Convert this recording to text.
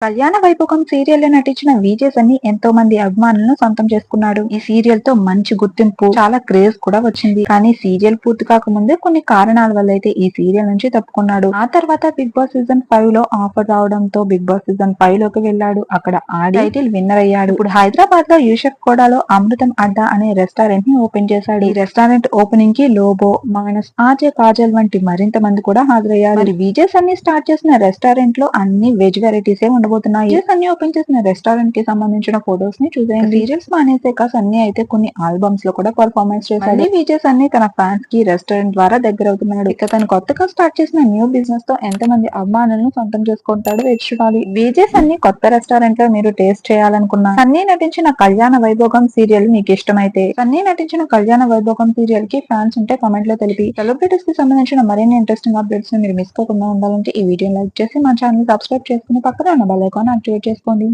కళ్యాణ వైభోగం సీరియల్ లో నటించిన విజయ్ సన్నీ ఎంతో మంది అభిమానులను సొంతం చేసుకున్నాడు. ఈ సీరియల్ తో మంచి గుర్తింపు, చాలా క్రేజ్ కూడా వచ్చింది. కానీ సీరియల్ పూర్తి కాకముందే కొన్ని కారణాల వల్ల అయితే ఈ సీరియల్ నుంచి తప్పుకున్నాడు. ఆ తర్వాత బిగ్ బాస్ సీజన్ 5 లో ఆఫర్ రావడంతో బిగ్ బాస్ సీజన్ 5 లోకి వెళ్ళాడు. అక్కడ ఆడి టైటిల్ విన్నర్ అయ్యాడు. ఇప్పుడు హైదరాబాద్ లో యూసఫ్ కోడాలో అమృతం అడ్డా అనే రెస్టారెంట్ ని ఓపెన్ చేశాడు. ఈ రెస్టారెంట్ ఓపెనింగ్ కి లోబో, మానస్, ఆర్జే కాజల్ వంటి మరింత మంది కూడా హాజరయ్యారు. మరి విజయ్ సన్నీ స్టార్ట్ చేసిన రెస్టారెంట్ లో అన్ని వెజ్ వెరైటీసే ఉండబోతున్నాయి. సన్నీ ఓపెన్ చేసిన రెస్టారెంట్ కి సంబంధించిన ఫొటోస్ ని చూసేయండి. సీరియల్స్ మానేసాక సన్నీ అయితే కొన్ని ఆల్బమ్స్ లో కూడా పర్ఫార్మెన్స్ చేశాడు. విజయ్ సన్నీ తన ఫ్యాన్స్ కి రెస్టారెంట్ ద్వారా దగ్గర అవుతున్నాడు. ఇక తను కొత్తగా స్టార్ట్ చేసిన న్యూ బిజినెస్ తో ఎంతమంది అభిమానులను సొంతం చేసుకుంటాడో వేచి చూడాలి. విజయ్ సన్నీ కొత్త రెస్టారెంట్ లో మీరు టేస్ట్ చేయాలనుకున్నా, సన్నీ నటించిన కళ్యాణ వైభోగం సీరియల్ మీకు ఇష్టమైతే, సన్నీ నటించిన కళ్యాణ వైభోగం సీరియల్ కి ఫ్యాన్స్ ఉంటే కామెంట్ లో తెలిపి, సెలబ్రిటీస్ కి సంబంధించిన మరిన్ని ఇంట్రెస్టింగ్ అప్డేట్స్ ని మీరు మిస్ కాకుండా ఉండాలంటే ఈ వీడియో లైక్ చేసి మా ఛానల్ సబ్స్క్రైబ్ చేసుకుని పక్కన ఉన్న బెల్ ఐకాన్ యాక్టివేట్ చేసుకోండి.